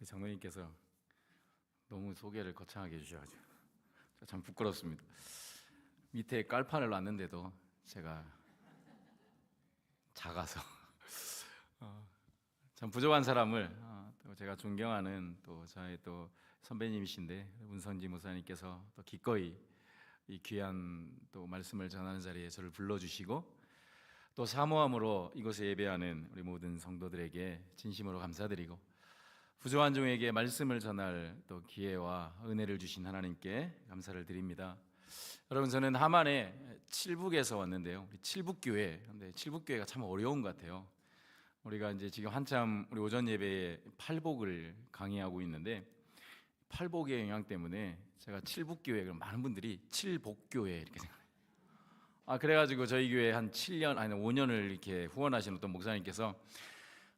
장로님께서 너무 소개를 거창하게 해주셔가지고 참 부끄럽습니다. 밑에 깔판을 놨는데도 제가 작아서 참 부족한 사람을 또 제가 존경하는 또 저의 또 선배님이신데 문성지 목사님께서 또 기꺼이 이 귀한 또 말씀을 전하는 자리에 저를 불러주시고 또 사모함으로 이곳에 예배하는 우리 모든 성도들에게 진심으로 감사드리고 부족한 종에게 말씀을 전할 또 기회와 은혜를 주신 하나님께 감사를 드립니다. 여러분, 저는 하만의 칠북에서 왔는데요. 우리 칠북교회, 근데 칠북교회가 참 어려운 것 같아요. 우리가 이제 지금 한참 우리 오전 예배에 팔복을 강의하고 있는데 팔복의 영향 때문에 제가 칠북교회, 그럼 많은 분들이 칠복교회 이렇게 생각해요. 그래가지고 저희 교회 한 7년 아니 5년을 이렇게 후원하신 어떤 목사님께서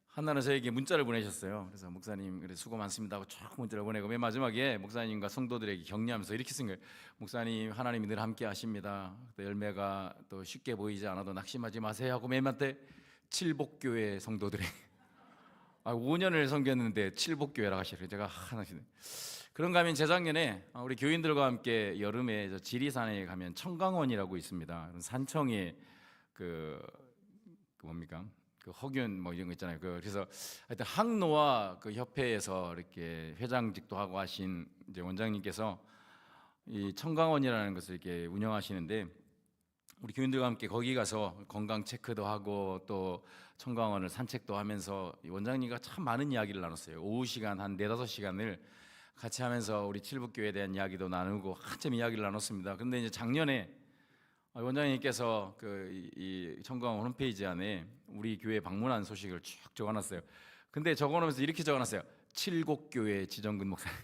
한날은 저에게 문자를 보내셨어요. 그래서 목사님 그래 수고 많습니다 하고 쭉 문자를 보내고 맨 마지막에 목사님과 성도들에게 격려하면서 이렇게 쓴 거예요. 목사님, 하나님이 늘 함께 하십니다. 또 열매가 또 쉽게 보이지 않아도 낙심하지 마세요 하고 맨 마지막에 칠복교회 성도들에게 5년을 섬겼는데 칠복교회라고 하시더라고요. 제가 하나씩 그런가 하면 재작년에 우리 교인들과 함께 여름에 저 지리산에 가면 청강원이라고 있습니다. 산청에 그 뭡니까? 그 허균 뭐 이런 거 있잖아요. 그래서 하여튼 항노화 그 협회에서 이렇게 회장직도 하고 하신 이제 원장님께서 이 청강원이라는 것을 이렇게 운영하시는데 우리 교인들과 함께 거기 가서 건강 체크도 하고 또 청강원을 산책도 하면서 원장님과 참 많은 이야기를 나눴어요. 오후 시간 한 4-5시간을 같이 하면서 우리 칠북교회에 대한 이야기도 나누고 한참 이야기를 나눴습니다. 그런데 이제 작년에 원장님께서 이 청강원 홈페이지 안에 우리 교회 방문한 소식을 쭉 적어놨어요. 근데 적어놓으면서 이렇게 적어놨어요. 칠곡교회 지정근 목사님.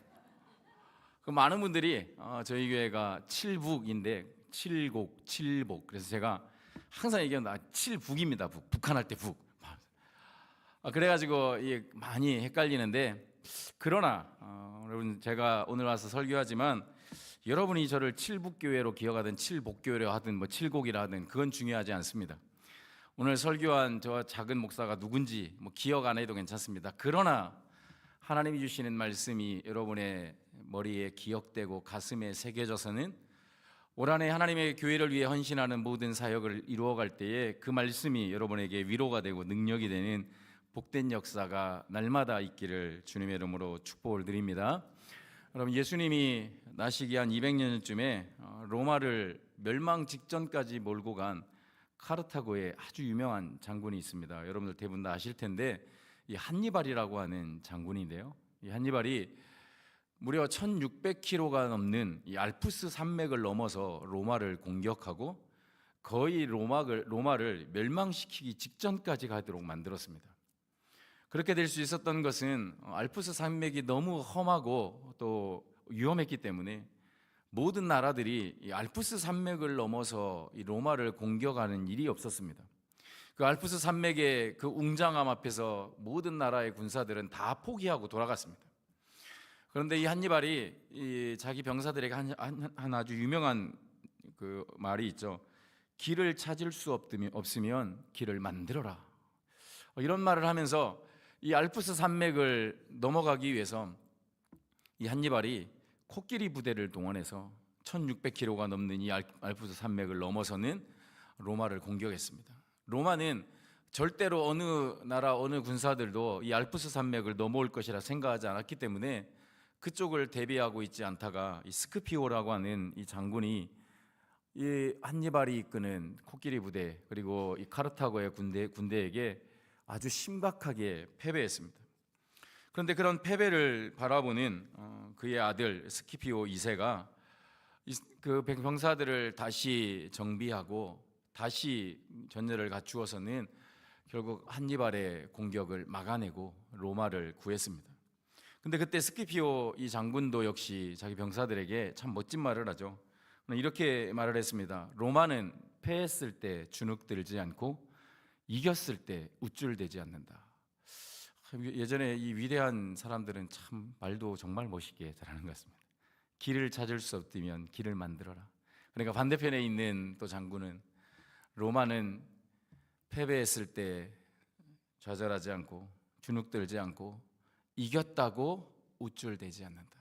그 많은 분들이 저희 교회가 칠북인데 칠곡, 칠복. 그래서 제가 항상 얘기합니다. 칠북입니다. 북한할 때 북. 그래가지고 많이 헷갈리는데 그러나 여러분, 제가 오늘 와서 설교하지만 여러분이 저를 칠북교회로 기억하든 칠복교회로 하든 뭐 칠곡이라 하든 그건 중요하지 않습니다. 오늘 설교한 저 작은 목사가 누군지 뭐 기억 안 해도 괜찮습니다. 그러나 하나님이 주시는 말씀이 여러분의 머리에 기억되고 가슴에 새겨져서는 올 한해 하나님의 교회를 위해 헌신하는 모든 사역을 이루어갈 때에 그 말씀이 여러분에게 위로가 되고 능력이 되는 복된 역사가 날마다 있기를 주님의 이름으로 축복을 드립니다. 여러분, 예수님이 나시기 한 200년쯤에 로마를 멸망 직전까지 몰고 간 카르타고의 아주 유명한 장군이 있습니다. 여러분들 대부분 다 아실 텐데 이 한니발이라고 하는 장군인데요. 이 한니발이 무려 1600km가 넘는 이 알프스 산맥을 넘어서 로마를 공격하고 거의 로마를 멸망시키기 직전까지 가도록 만들었습니다. 그렇게 될 수 있었던 것은 알프스 산맥이 너무 험하고 또 위험했기 때문에 모든 나라들이 이 알프스 산맥을 넘어서 이 로마를 공격하는 일이 없었습니다. 그 알프스 산맥의 그 웅장함 앞에서 모든 나라의 군사들은 다 포기하고 돌아갔습니다. 그런데 이 한니발이 이 자기 병사들에게 한 아주 유명한 그 말이 있죠. 길을 찾을 수 없으면 길을 만들어라. 이런 말을 하면서 이 알프스 산맥을 넘어가기 위해서 이 한니발이 코끼리 부대를 동원해서 1600km가 넘는 이 알프스 산맥을 넘어서는 로마를 공격했습니다. 로마는 절대로 어느 나라 어느 군사들도 이 알프스 산맥을 넘어올 것이라 생각하지 않았기 때문에 그쪽을 대비하고 있지 않다가 이 스크피오라고 하는 이 장군이 이 한니발이 이끄는 코끼리 부대 그리고 이 카르타고의 군대에게 아주 심각하게 패배했습니다. 그런데 그런 패배를 바라보는 그의 아들 스키피오 2세가 그 병사들을 다시 정비하고 다시 전열을 갖추어서는 결국 한니발의 공격을 막아내고 로마를 구했습니다. 근데 그때 스키피오 이 장군도 역시 자기 병사들에게 참 멋진 말을 하죠. 이렇게 말을 했습니다. 로마는 패했을 때 주눅들지 않고 이겼을 때 우쭐대지 않는다. 예전에 이 위대한 사람들은 참 말도 정말 멋있게 잘하는 것 같습니다. 길을 찾을 수 없으면 길을 만들어라. 그러니까 반대편에 있는 또 장군은 로마는 패배했을 때 좌절하지 않고 주눅들지 않고 이겼다고 우쭐대지 않는다.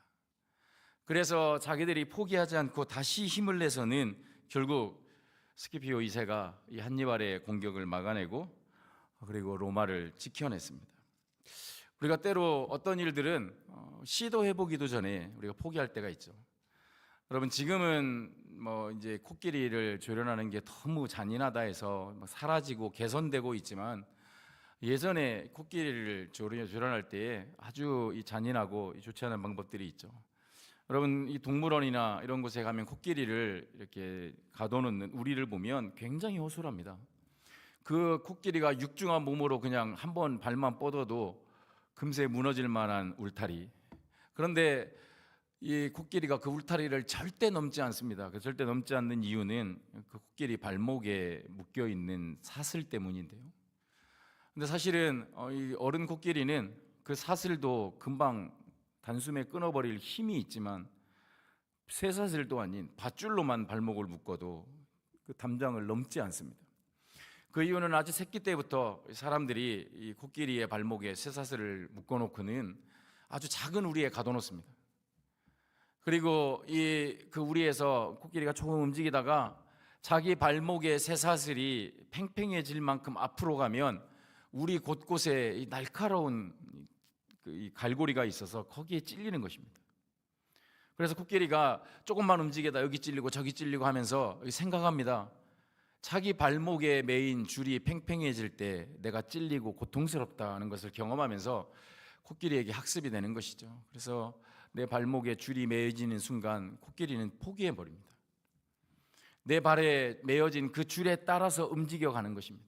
그래서 자기들이 포기하지 않고 다시 힘을 내서는 결국 스키피오 2세가 이 한니발의 공격을 막아내고 그리고 로마를 지켜냈습니다. 우리가 때로 어떤 일들은 시도해보기도 전에 우리가 포기할 때가 있죠. 여러분, 지금은 뭐 이제 코끼리를 조련하는 게 너무 잔인하다 해서 사라지고 개선되고 있지만, 예전에 코끼리를 조련할 때에 아주 이 잔인하고 좋지 않은 방법들이 있죠. 여러분, 이 동물원이나 이런 곳에 가면 코끼리를 이렇게 가둬놓는 우리를 보면 굉장히 허술합니다. 그 코끼리가 육중한 몸으로 그냥 한번 발만 뻗어도 금세 무너질 만한 울타리. 그런데 이 코끼리가 그 울타리를 절대 넘지 않습니다. 그 절대 넘지 않는 이유는 그 코끼리 발목에 묶여 있는 사슬 때문인데요. 근데 사실은 이 어른 코끼리는 그 사슬도 금방 단숨에 끊어버릴 힘이 있지만, 쇠사슬도 아닌 밧줄로만 발목을 묶어도 그 담장을 넘지 않습니다. 그 이유는 아주 새끼 때부터 사람들이 이 코끼리의 발목에 쇠사슬을 묶어놓고는 아주 작은 우리에 가둬놓습니다. 그리고 그 우리에서 코끼리가 조금 움직이다가 자기 발목에 쇠사슬이 팽팽해질 만큼 앞으로 가면 우리 곳곳에 이 날카로운 이 갈고리가 있어서 거기에 찔리는 것입니다. 그래서 코끼리가 조금만 움직이다 여기 찔리고 저기 찔리고 하면서 생각합니다. 자기 발목에 매인 줄이 팽팽해질 때 내가 찔리고 고통스럽다는 것을 경험하면서 코끼리에게 학습이 되는 것이죠. 그래서 내 발목에 줄이 매어지는 순간 코끼리는 포기해버립니다. 내 발에 매어진 그 줄에 따라서 움직여가는 것입니다.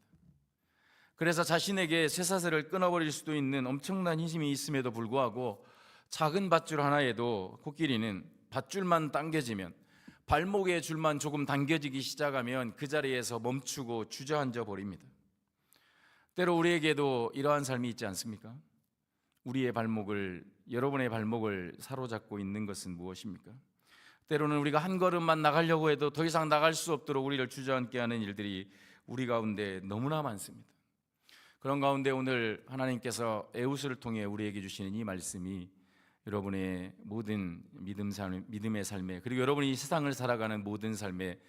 그래서 자신에게 쇠사슬을 끊어버릴 수도 있는 엄청난 힘이 있음에도 불구하고 작은 밧줄 하나에도 코끼리는 밧줄만 당겨지면, 발목의 줄만 조금 당겨지기 시작하면 그 자리에서 멈추고 주저앉아 버립니다. 때로 우리에게도 이러한 삶이 있지 않습니까? 우리의 발목을, 여러분의 발목을 사로잡고 있는 것은 무엇입니까? 때로는 우리가 한 걸음만 나가려고 해도 더 이상 나갈 수 없도록 우리를 주저앉게 하는 일들이 우리 가운데 너무나 많습니다. 그런 가운데 오늘 하나님께서 에우스를 통해 우리에게 주시는 이 말씀이 여러분의 모든 믿음의 삶에, 그리고 여러분이 이 세상을 살아가는 모든 삶에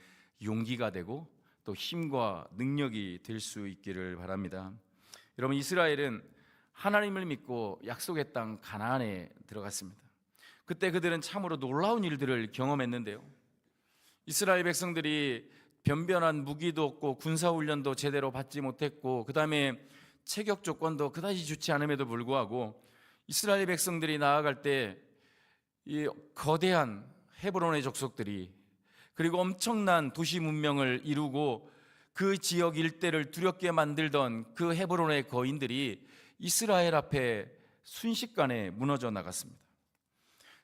용기가 되고 또 힘과 능력이 될 수 있기를 바랍니다. 여러분, 이스라엘은 하나님을 믿고 약속의 땅 가나안에 들어갔습니다. 그때 그들은 참으로 놀라운 일들을 경험했는데요. 이스라엘 백성들이 변변한 무기도 없고 군사훈련도 제대로 받지 못했고, 그 다음에 체격 조건도 그다지 좋지 않음에도 불구하고 이스라엘 백성들이 나아갈 때 이 거대한 헤브론의 족속들이, 그리고 엄청난 도시 문명을 이루고 그 지역 일대를 두렵게 만들던 그 헤브론의 거인들이 이스라엘 앞에 순식간에 무너져 나갔습니다.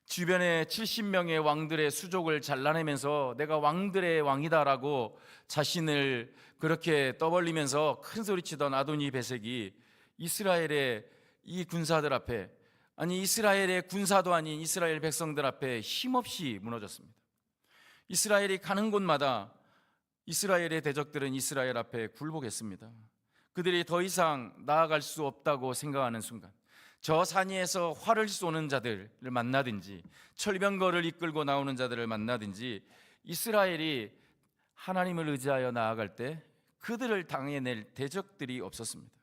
주변에 70명의 왕들의 수족을 잘라내면서 내가 왕들의 왕이다라고 자신을 그렇게 떠벌리면서 큰 소리치던 아도니 베섹이 이스라엘의 이 군사들 앞에, 아니 이스라엘의 군사도 아닌 이스라엘 백성들 앞에 힘없이 무너졌습니다. 이스라엘이 가는 곳마다 이스라엘의 대적들은 이스라엘 앞에 굴복했습니다. 그들이 더 이상 나아갈 수 없다고 생각하는 순간, 저 산 위에서 활을 쏘는 자들을 만나든지 철병거를 이끌고 나오는 자들을 만나든지 이스라엘이 하나님을 의지하여 나아갈 때 그들을 당해낼 대적들이 없었습니다.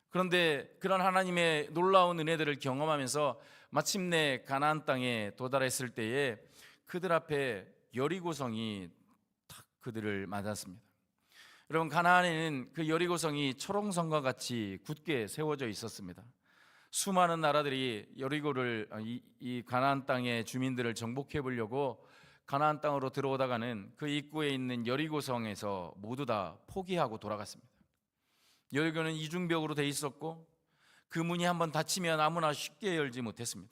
그런데 그런 하나님의 놀라운 은혜들을 경험하면서 마침내 가나안 땅에 도달했을 때에 그들 앞에 여리고성이 탁 그들을 맞았습니다. 여러분, 가나안에는 그 여리고성이 초롱성과 같이 굳게 세워져 있었습니다. 수많은 나라들이 여리고를, 이 가나안 땅의 주민들을 정복해 보려고 가나안 땅으로 들어오다가는 그 입구에 있는 여리고성에서 모두 다 포기하고 돌아갔습니다. 여리고는 이중벽으로 돼 있었고 그 문이 한번 닫히면 아무나 쉽게 열지 못했습니다.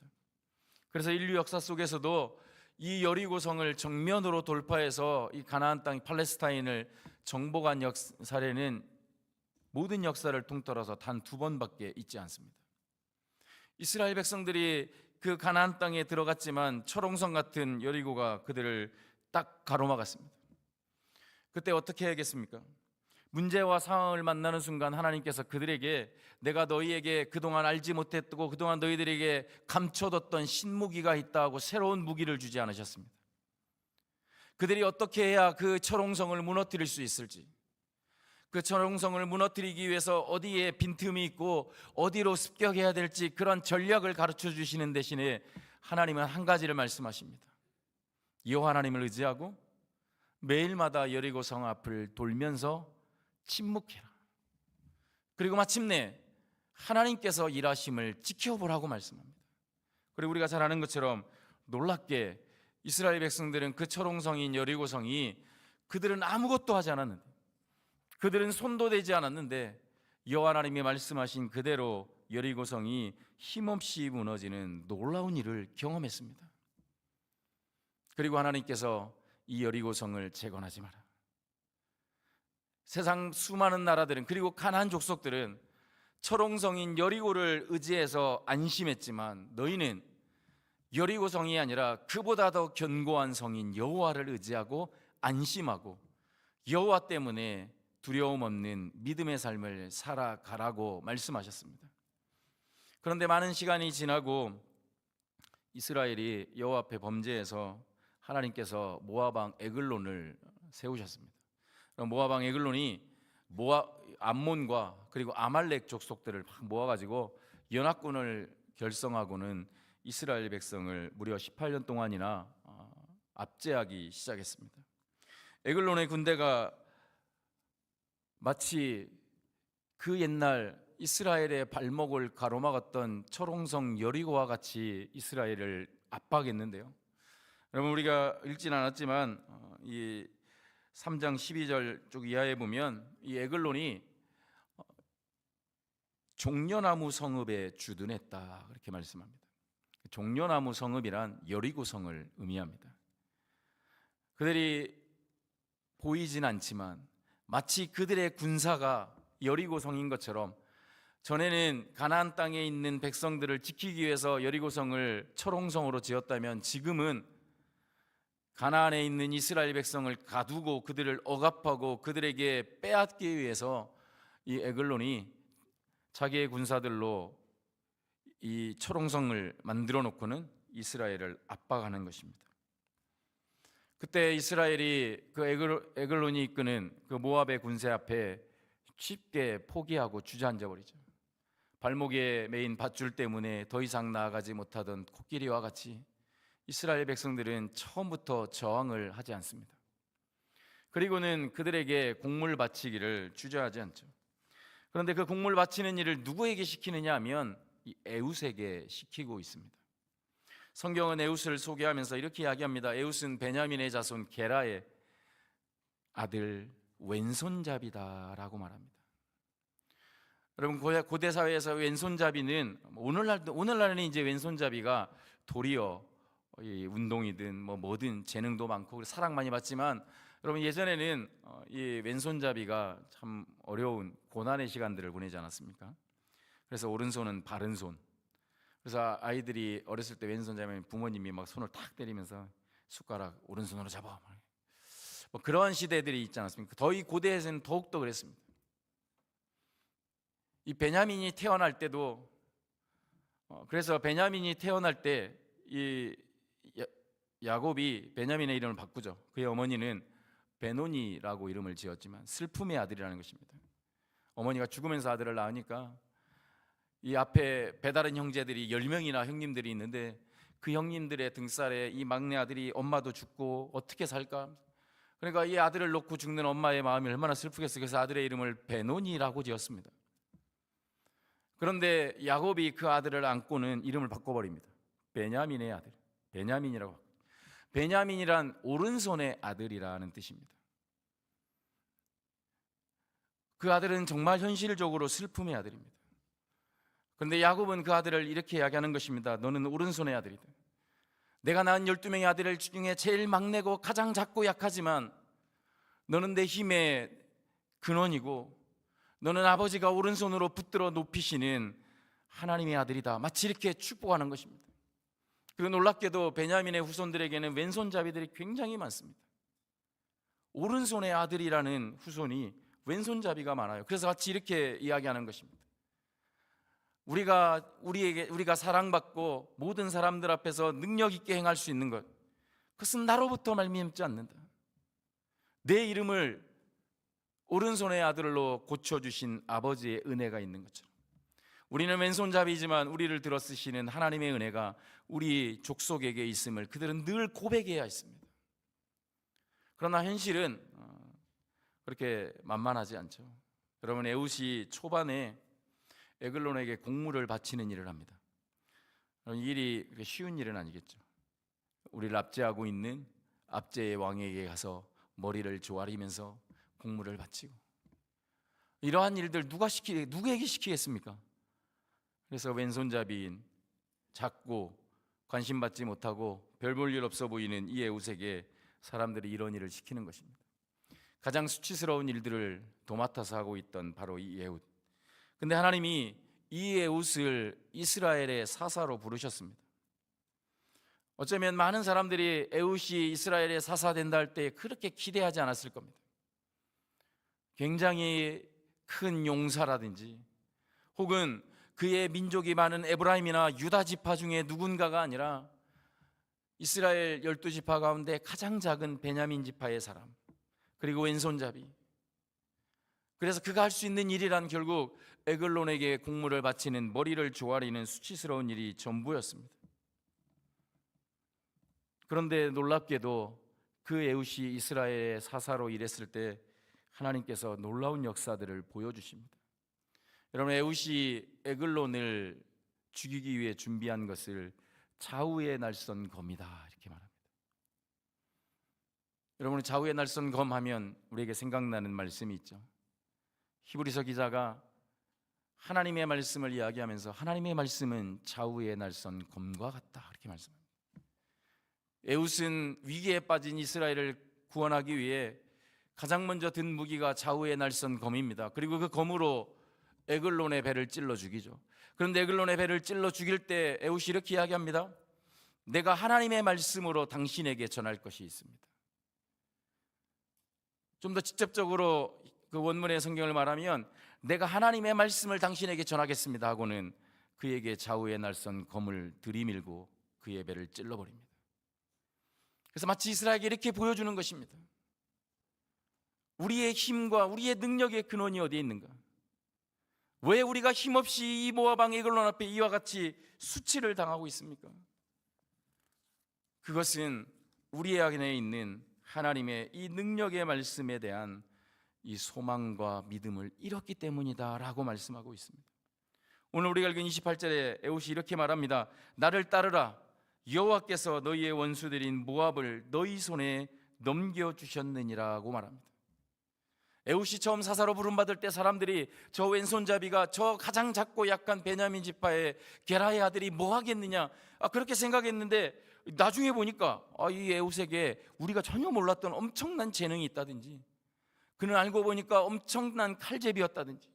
그래서 인류 역사 속에서도 이 여리고성을 정면으로 돌파해서 이 가나안 땅 팔레스타인을 정복한 사례는 모든 역사를 통틀어서 단 2번밖에 있지 않습니다. 이스라엘 백성들이 그 가나안 땅에 들어갔지만 초롱성 같은 여리고가 그들을 딱 가로막았습니다. 그때 어떻게 해야겠습니까? 문제와 상황을 만나는 순간 하나님께서 그들에게 내가 너희에게 그동안 알지 못했고 그동안 너희들에게 감춰뒀던 신무기가 있다 하고 새로운 무기를 주지 않으셨습니다. 그들이 어떻게 해야 그 철옹성을 무너뜨릴 수 있을지, 그 철옹성을 무너뜨리기 위해서 어디에 빈틈이 있고 어디로 습격해야 될지 그런 전략을 가르쳐 주시는 대신에 하나님은 한 가지를 말씀하십니다. 여호와 하나님을 의지하고 매일마다 여리고 성 앞을 돌면서 침묵해라. 그리고 마침내 하나님께서 일하심을 지켜보라고 말씀합니다. 그리고 우리가 잘 아는 것처럼 놀랍게 이스라엘 백성들은 그 철옹성인 여리고성이 그들은 아무것도 하지 않았는데, 그들은 손도 대지 않았는데 여호와 하나님이 말씀하신 그대로 여리고성이 힘없이 무너지는 놀라운 일을 경험했습니다. 그리고 하나님께서 이 여리고성을 재건하지 마라. 세상 수많은 나라들은, 그리고 가나안 족속들은 철옹성인 여리고를 의지해서 안심했지만 너희는 여리고성이 아니라 그보다 더 견고한 성인 여호와를 의지하고 안심하고 여호와 때문에 두려움 없는 믿음의 삶을 살아가라고 말씀하셨습니다. 그런데 많은 시간이 지나고 이스라엘이 여호와 앞에 범죄해서 하나님께서 모압 왕 에글론을 세우셨습니다. 모압 왕 에글론이 암몬과 그리고 아말렉 족속들을 모아가지고 연합군을 결성하고는 이스라엘 백성을 무려 18년 동안이나 압제하기 시작했습니다. 에글론의 군대가 마치 그 옛날 이스라엘의 발목을 가로막았던 철옹성 여리고와 같이 이스라엘을 압박했는데요. 여러분, 우리가 읽진 않았지만 이 3장 12절 쪽 이하에 보면 이 에글론이 종려나무 성읍에 주둔했다 그렇게 말씀합니다. 종려나무 성읍이란 여리고성을 의미합니다. 그들이 보이진 않지만 마치 그들의 군사가 여리고성인 것처럼, 전에는 가나안 땅에 있는 백성들을 지키기 위해서 여리고성을 철옹성으로 지었다면 지금은 가나안에 있는 이스라엘 백성을 가두고 그들을 억압하고 그들에게 빼앗기 위해서 이 에글론이 자기의 군사들로 이 철옹성을 만들어 놓고는 이스라엘을 압박하는 것입니다. 그때 이스라엘이 그 에글론이 이끄는 그 모압의 군세 앞에 쉽게 포기하고 주저앉아 버리죠. 발목에 매인 밧줄 때문에 더 이상 나아가지 못하던 코끼리와 같이 이스라엘 백성들은 처음부터 저항을 하지 않습니다. 그리고는 그들에게 곡물 바치기를 주저하지 않죠. 그런데 그 곡물 바치는 일을 누구에게 시키느냐 하면 이 에웃에게 시키고 있습니다. 성경은 에웃을 소개하면서 이렇게 이야기합니다. 에웃은 베냐민의 자손 게라의 아들 왼손잡이다라고 말합니다. 여러분, 고대 사회에서 왼손잡이는 오늘날은 이제 왼손잡이가 도리어 운동이든 뭐든 재능도 많고 사랑 많이 받지만, 여러분, 예전에는 이 왼손잡이가 참 어려운 고난의 시간들을 보내지 않았습니까? 그래서 오른손은 바른 손. 그래서 아이들이 어렸을 때 왼손잡이면 부모님이 막 손을 탁 때리면서 숟가락 오른손으로 잡아, 뭐 그런 시대들이 있지 않았습니까? 더이 고대에서는 더욱더 그랬습니다. 이 베냐민이 태어날 때도 그래서 베냐민이 태어날 때 이 야곱이 베냐민의 이름을 바꾸죠. 그의 어머니는 베노니라고 이름을 지었지만 슬픔의 아들이라는 것입니다. 어머니가 죽으면서 아들을 낳으니까 이 앞에 배다른 형제들이 10명이나 형님들이 있는데 그 형님들의 등살에 이 막내 아들이 엄마도 죽고 어떻게 살까? 그러니까 이 아들을 놓고 죽는 엄마의 마음이 얼마나 슬프겠어요. 그래서 아들의 이름을 베노니라고 지었습니다. 그런데 야곱이 그 아들을 안고는 이름을 바꿔버립니다. 베냐민의 아들, 베냐민이라고. 베냐민이란 오른손의 아들이라는 뜻입니다. 그 아들은 정말 현실적으로 슬픔의 아들입니다. 그런데 야곱은 그 아들을 이렇게 이야기하는 것입니다. 너는 오른손의 아들이다. 내가 낳은 12명의 아들 중에 제일 막내고 가장 작고 약하지만 너는 내 힘의 근원이고 너는 아버지가 오른손으로 붙들어 높이시는 하나님의 아들이다. 마치 이렇게 축복하는 것입니다. 그리고 놀랍게도 베냐민의 후손들에게는 왼손잡이들이 굉장히 많습니다. 오른손의 아들이라는 후손이 왼손잡이가 많아요. 그래서 같이 이렇게 이야기하는 것입니다. 우리가 사랑받고 모든 사람들 앞에서 능력 있게 행할 수 있는 것, 그것은 나로부터 말미암지 않는다. 내 이름을 오른손의 아들로 고쳐주신 아버지의 은혜가 있는 것처럼 우리는 왼손잡이지만 우리를 들어 쓰시는 하나님의 은혜가 우리 족속에게 있음을 그들은 늘 고백해야 했습니다. 그러나 현실은 그렇게 만만하지 않죠. 여러분, 에훗이 초반에 에글론에게 공물을 바치는 일을 합니다. 이 일이 쉬운 일은 아니겠죠. 우리를 압제하고 있는 압제의 왕에게 가서 머리를 조아리면서 공물을 바치고, 이러한 일들 누구에게 시키겠습니까? 그래서 왼손잡이인 작고 관심받지 못하고 별 볼 일 없어 보이는 이 에훗에게 사람들이 이런 일을 시키는 것입니다. 가장 수치스러운 일들을 도맡아서 하고 있던 바로 이 에훗. 근데 하나님이 이 에훗을 이스라엘의 사사로 부르셨습니다. 어쩌면 많은 사람들이 에훗이 이스라엘의 사사 된다 할 때 그렇게 기대하지 않았을 겁니다. 굉장히 큰 용사라든지 혹은 그의 민족이 많은 에브라임이나 유다 지파 중에 누군가가 아니라 이스라엘 12지파 가운데 가장 작은 베냐민 지파의 사람, 그리고 왼손잡이. 그래서 그가 할 수 있는 일이란 결국 에글론에게 공물을 바치는, 머리를 조아리는 수치스러운 일이 전부였습니다. 그런데 놀랍게도 그 에훗이 이스라엘의 사사로 일했을 때 하나님께서 놀라운 역사들을 보여주십니다. 여러분, 에훗이 에글론을 죽이기 위해 준비한 것을 좌우의 날선 검이다 이렇게 말합니다. 여러분, 좌우의 날선 검 하면 우리에게 생각나는 말씀이 있죠. 히브리서 기자가 하나님의 말씀을 이야기하면서 하나님의 말씀은 좌우의 날선 검과 같다 이렇게 말씀합니다. 에훗은 위기에 빠진 이스라엘을 구원하기 위해 가장 먼저 든 무기가 좌우의 날선 검입니다. 그리고 그 검으로 에글론의 배를 찔러 죽이죠. 그런데 에글론의 배를 찔러 죽일 때 에훗이 이렇게 이야기합니다. 내가 하나님의 말씀으로 당신에게 전할 것이 있습니다. 좀 더 직접적으로 그 원문의 성경을 말하면 내가 하나님의 말씀을 당신에게 전하겠습니다 하고는 그에게 좌우의 날선 검을 들이밀고 그의 배를 찔러버립니다. 그래서 마치 이스라엘에게 이렇게 보여주는 것입니다. 우리의 힘과 우리의 능력의 근원이 어디에 있는가? 왜 우리가 힘없이 이 모압 왕 에글론 앞에 이와 같이 수치를 당하고 있습니까? 그것은 우리 안에 있는 하나님의 이 능력의 말씀에 대한 이 소망과 믿음을 잃었기 때문이다 라고 말씀하고 있습니다. 오늘 우리가 읽은 28절에 에훗이 이렇게 말합니다. 나를 따르라. 여호와께서 너희의 원수들인 모압을 너희 손에 넘겨주셨느니라고 말합니다. 에훗이 처음 사사로 부름받을 때 사람들이 저 왼손잡이가 저 가장 작고 약한 베냐민 지파의 게라의 아들이 뭐 하겠느냐 그렇게 생각했는데 나중에 보니까 이 에훗에게 우리가 전혀 몰랐던 엄청난 재능이 있다든지, 그는 알고 보니까 엄청난 칼제비였다든지,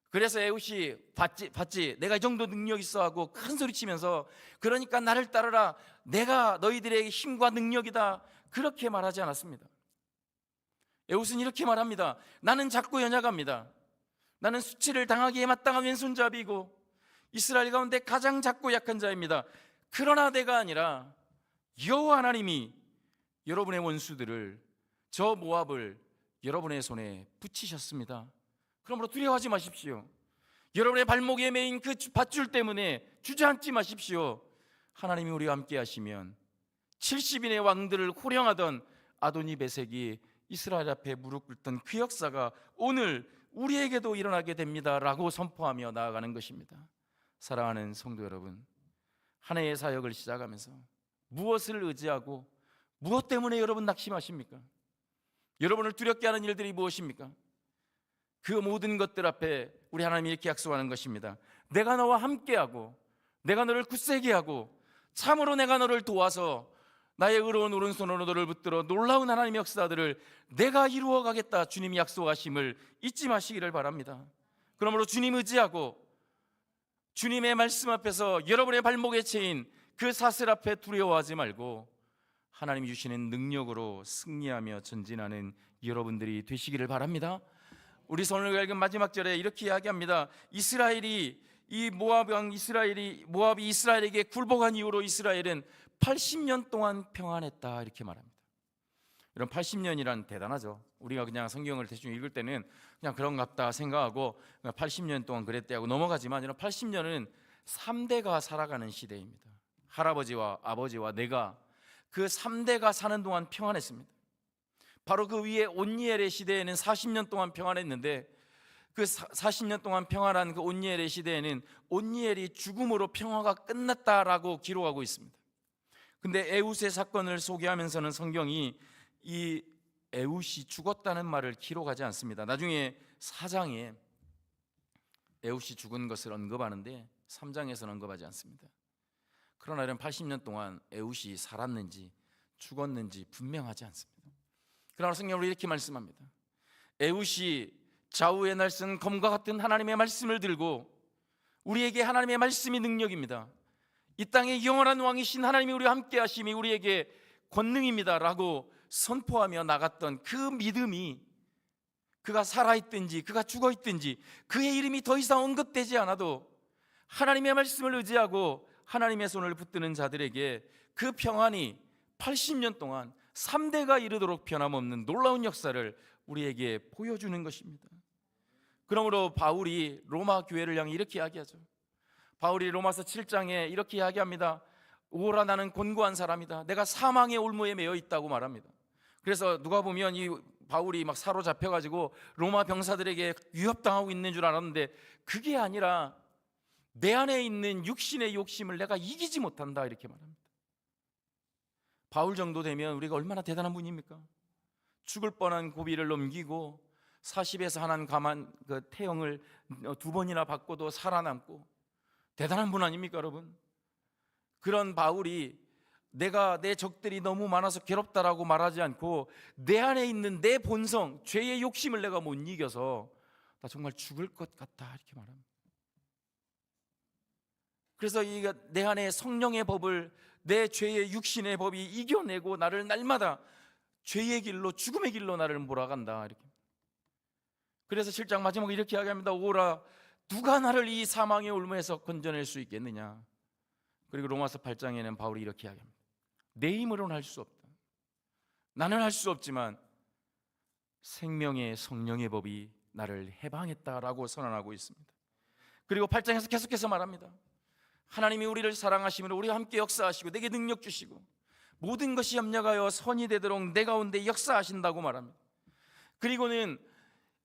그래서 에훗이 봤지 내가 이 정도 능력 있어 하고 큰 소리 치면서 그러니까 나를 따르라, 내가 너희들에게 힘과 능력이다 그렇게 말하지 않았습니다. 에훗은 이렇게 말합니다. 나는 작고 연약합니다. 나는 수치를 당하기에 마땅한 왼손잡이고 이스라엘 가운데 가장 작고 약한 자입니다. 그러나 내가 아니라 여호와 하나님이 여러분의 원수들을, 저 모압을 여러분의 손에 붙이셨습니다. 그러므로 두려워하지 마십시오. 여러분의 발목에 매인 그 밧줄 때문에 주저앉지 마십시오. 하나님이 우리와 함께 하시면 70인의 왕들을 호령하던 아도니 베섹이 이스라엘 앞에 무릎 꿇던 그 역사가 오늘 우리에게도 일어나게 됩니다 라고 선포하며 나아가는 것입니다. 사랑하는 성도 여러분, 한 해의 사역을 시작하면서 무엇을 의지하고 무엇 때문에 여러분 낙심하십니까? 여러분을 두렵게 하는 일들이 무엇입니까? 그 모든 것들 앞에 우리 하나님이 이렇게 약속하는 것입니다. 내가 너와 함께하고 내가 너를 굳세게 하고 참으로 내가 너를 도와서 나의 의로운 오른손으로 너를 붙들어 놀라운 하나님의 역사들을 내가 이루어 가겠다, 주님이 약속하심을 잊지 마시기를 바랍니다. 그러므로 주님 의지하고 주님의 말씀 앞에서 여러분의 발목에 채인 그 사슬 앞에 두려워하지 말고 하나님이 주시는 능력으로 승리하며 전진하는 여러분들이 되시기를 바랍니다. 우리 손을 읽은 마지막 절에 이렇게 이야기합니다. 이스라엘이 이 모압이 이스라엘에게 굴복한 이후로 이스라엘은 80년 동안 평안했다 이렇게 말합니다. 이런 80년이란 대단하죠. 우리가 그냥 성경을 대충 읽을 때는 그냥 그런갑다 생각하고 80년 동안 그랬대 하고 넘어가지만 이런 80년은 3대가 살아가는 시대입니다. 할아버지와 아버지와 내가 그 3대가 사는 동안 평안했습니다. 바로 그 위에 온니엘의 시대에는 40년 동안 평안했는데 그 40년 동안 평안한 그 온니엘의 시대에는 온니엘이 죽음으로 평화가 끝났다라고 기록하고 있습니다. 근데 에훗의 사건을 소개하면서는 성경이 이 에훗이 죽었다는 말을 기록하지 않습니다. 나중에 4장에 에훗이 죽은 것을 언급하는데 3장에서는 언급하지 않습니다. 그러나 이런 80년 동안 에훗이 살았는지 죽었는지 분명하지 않습니다. 그러나 성경으로 이렇게 말씀합니다. 에훗이 좌우의 날 쓴 검과 같은 하나님의 말씀을 들고, 우리에게 하나님의 말씀이 능력입니다, 이 땅의 영원한 왕이신 하나님이 우리와 함께 하심이 우리에게 권능입니다 라고 선포하며 나갔던 그 믿음이, 그가 살아있든지 그가 죽어있든지 그의 이름이 더 이상 언급되지 않아도 하나님의 말씀을 의지하고 하나님의 손을 붙드는 자들에게 그 평안이 80년 동안 3대가 이르도록 변함없는 놀라운 역사를 우리에게 보여주는 것입니다. 그러므로 바울이 로마 교회를 향해 이렇게 이야기하죠. 바울이 로마서 7장에 이렇게 이야기합니다. 오라, 나는 곤고한 사람이다. 내가 사망의 올무에 매여 있다고 말합니다. 그래서 누가 보면 이 바울이 막 사로잡혀가지고 로마 병사들에게 위협당하고 있는 줄 알았는데 그게 아니라 내 안에 있는 육신의 욕심을 내가 이기지 못한다 이렇게 말합니다. 바울 정도 되면 우리가 얼마나 대단한 분입니까? 죽을 뻔한 고비를 넘기고 40에서 한한 가만 그 태형을 2번이나 받고도 살아남고 대단한 분 아닙니까 여러분? 그런 바울이 내가 내 적들이 너무 많아서 괴롭다라고 말하지 않고 내 안에 있는 내 본성, 죄의 욕심을 내가 못 이겨서 나 정말 죽을 것 같다 이렇게 말합니다. 그래서 내 안에 성령의 법을, 내 죄의 육신의 법이 이겨내고 나를 날마다 죄의 길로, 죽음의 길로 나를 몰아간다 이렇게. 그래서 7장 마지막에 이렇게 이야기합니다. 오라, 누가 나를 이 사망의 올무에서 건져낼 수 있겠느냐. 그리고 로마서 8장에는 바울이 이렇게 이야기합니다. 내 힘으로는 할 수 없다. 나는 할 수 없지만 생명의 성령의 법이 나를 해방했다라고 선언하고 있습니다. 그리고 8장에서 계속해서 말합니다. 하나님이 우리를 사랑하시므로 우리와 함께 역사하시고 내게 능력 주시고 모든 것이 협력하여 선이 되도록 내 가운데 역사하신다고 말합니다. 그리고는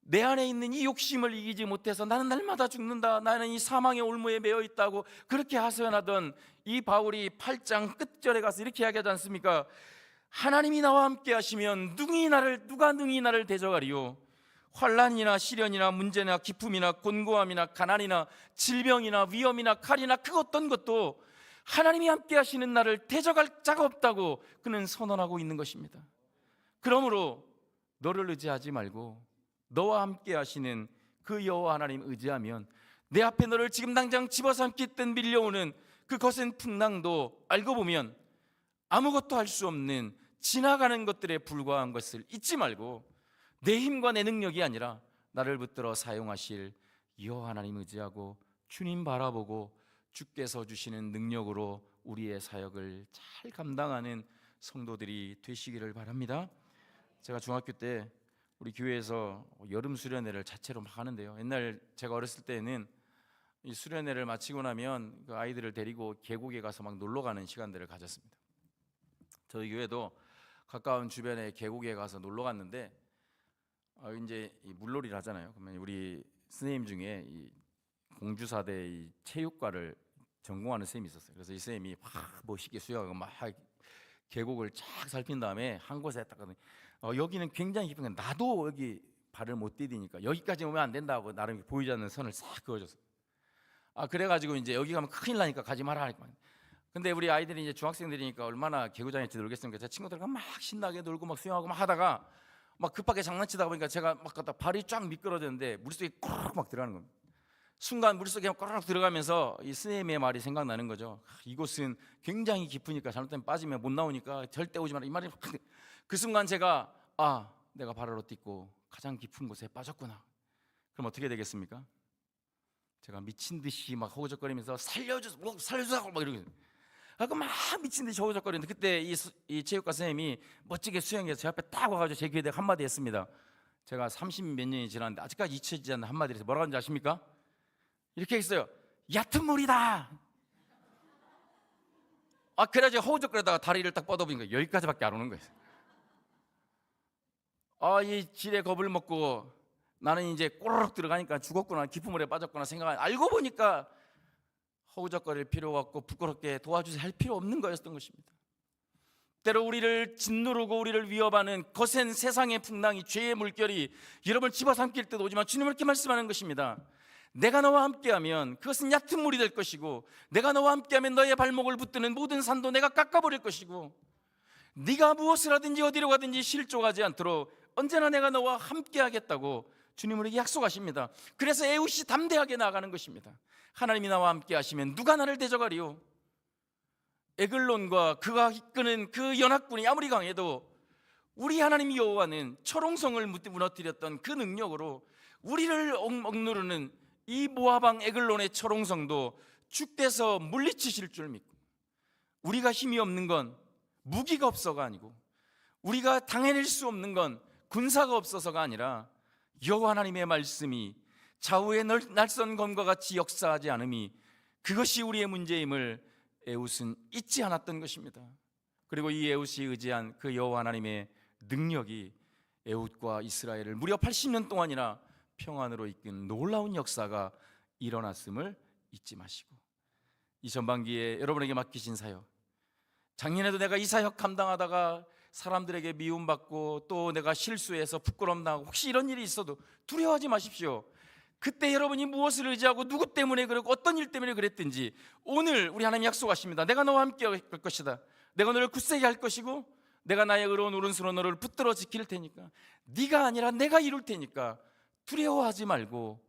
내 안에 있는 이 욕심을 이기지 못해서 나는 날마다 죽는다, 나는 이 사망의 올무에 매여 있다고 그렇게 하소연하던 이 바울이 8장 끝절에 가서 이렇게 이야기하지 않습니까? 하나님이 나와 함께 하시면 누가 능히 나를 대적하리요. 환난이나 시련이나 문제나 기품이나 곤고함이나 가난이나 질병이나 위험이나 칼이나 그 어떤 것도 하나님이 함께 하시는 나를 대적할 자가 없다고 그는 선언하고 있는 것입니다. 그러므로 너를 의지하지 말고 너와 함께 하시는 그 여호와 하나님 의지하면 내 앞에 너를 지금 당장 집어삼키 있던 밀려오는 그 거센 풍랑도 알고 보면 아무것도 할 수 없는 지나가는 것들에 불과한 것을 잊지 말고 내 힘과 내 능력이 아니라 나를 붙들어 사용하실 여호와 하나님 의지하고 주님 바라보고 주께서 주시는 능력으로 우리의 사역을 잘 감당하는 성도들이 되시기를 바랍니다. 제가 중학교 때 우리 교회에서 여름 수련회를 자체로 막 하는데요. 옛날 제가 어렸을 때는 이 수련회를 마치고 나면 그 아이들을 데리고 계곡에 가서 막 놀러 가는 시간들을 가졌습니다. 저희 교회도 가까운 주변에 계곡에 가서 놀러 갔는데 이제 이 물놀이를 하잖아요. 그러면 우리 선생님 중에 이 공주사대 이 체육과를 전공하는 선생님이 있었어요. 그래서 이 선생님이 막 멋있게 수영하고 막 계곡을 쫙 살핀 다음에 한 곳에 딱 여기는 굉장히 깊은 건 나도 여기 발을 못 디디니까 여기까지 오면 안 된다고 나름 보이지 않는 선을 싹 그어줬어요. 그래가지고 이제 여기 가면 큰일 나니까 가지 마라 하니까. 근데 우리 아이들이 이제 중학생들이니까 얼마나 계곡장에 놀겠습니까? 제 친구들과 막 신나게 놀고 막 수영하고 막 하다가 막 급하게 장난치다 보니까 제가 막 갖다 발이 쫙 미끄러졌는데 물속에 꽉 막 들어가는 겁니다. 순간 물속에 꽉 들어가면서 이 스님의 말이 생각나는 거죠. 이곳은 굉장히 깊으니까 잘못되면 빠지면 못 나오니까 절대 오지 마라 이 말이. 그 순간 제가 내가 발을 헛딛고 가장 깊은 곳에 빠졌구나. 그럼 어떻게 되겠습니까? 제가 미친 듯이 막 허우적거리면서 살려주소, 살려주라고 막 이러고, 막 미친 듯이 허우적거리는데 그때 이 체육과 선생님이 멋지게 수영해서 제 앞에 딱 와가지고 제 귀에 대고 한마디 했습니다. 제가 30 몇 년이 지났는데 아직까지 잊혀지지 않는 한마디를 해서 뭐라고 하는지 아십니까? 이렇게 했어요. 얕은 물이다. 그래가지고 허우적거리다가 다리를 딱 뻗어보니까 여기까지밖에 안 오는 거예요. 이 지레 겁을 먹고 나는 이제 꼬르륵 들어가니까 죽었구나, 깊은 물에 빠졌구나 생각, 알고 보니까 허우적거릴 필요가 없고 부끄럽게 도와주세요 할 필요 없는 거였던 것입니다. 때로 우리를 짓누르고 우리를 위협하는 거센 세상의 풍랑이, 죄의 물결이 여러분을 집어삼킬 때도 오지만 주님은 이렇게 말씀하는 것입니다. 내가 너와 함께하면 그것은 얕은 물이 될 것이고, 내가 너와 함께하면 너의 발목을 붙드는 모든 산도 내가 깎아버릴 것이고, 네가 무엇을 하든지 어디로 가든지 실족하지 않도록 언제나 내가 너와 함께하겠다고 주님은 우리에게 약속하십니다. 그래서 에웃이 담대하게 나아가는 것입니다. 하나님이 나와 함께 하시면 누가 나를 대적하리요? 에글론과 그가 이끄는 그 연합군이 아무리 강해도 우리 하나님 여호와는 철옹성을 무너뜨렸던 그 능력으로 우리를 억누르는 이 모압왕 에글론의 철옹성도 주께서 물리치실 줄 믿고, 우리가 힘이 없는 건 무기가 없어가 아니고, 우리가 당해낼 수 없는 건 군사가 없어서가 아니라 여호와 하나님의 말씀이 좌우의 날선 검과 같이 역사하지 않음이, 그것이 우리의 문제임을 에웃은 잊지 않았던 것입니다. 그리고 이 에웃이 의지한 그 여호와 하나님의 능력이 에웃과 이스라엘을 무려 80년 동안이나 평안으로 이끈 놀라운 역사가 일어났음을 잊지 마시고, 이 전반기에 여러분에게 맡기신 사역, 작년에도 내가 이 사역 감당하다가 사람들에게 미움받고 또 내가 실수해서 부끄럼 당하고 혹시 이런 일이 있어도 두려워하지 마십시오. 그때 여러분이 무엇을 의지하고 누구 때문에 그러고 어떤 일 때문에 그랬든지 오늘 우리 하나님 약속하십니다. 내가 너와 함께 할 것이다. 내가 너를 굳세게 할 것이고 내가 나의 의로운 오른손으로 너를 붙들어 지킬 테니까, 네가 아니라 내가 이룰 테니까 두려워하지 말고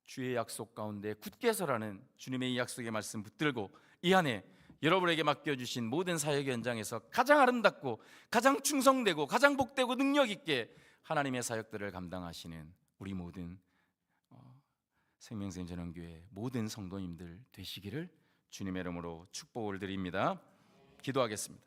주의 약속 가운데 굳게 서라는 주님의 이 약속의 말씀 붙들고 이 안에 여러분에게 맡겨주신 모든 사역 현장에서 가장 아름답고 가장 충성되고 가장 복되고 능력 있게 하나님의 사역들을 감당하시는 우리 모든 생명샘전원교회 모든 성도님들 되시기를 주님의 이름으로 축복을 드립니다. 기도하겠습니다.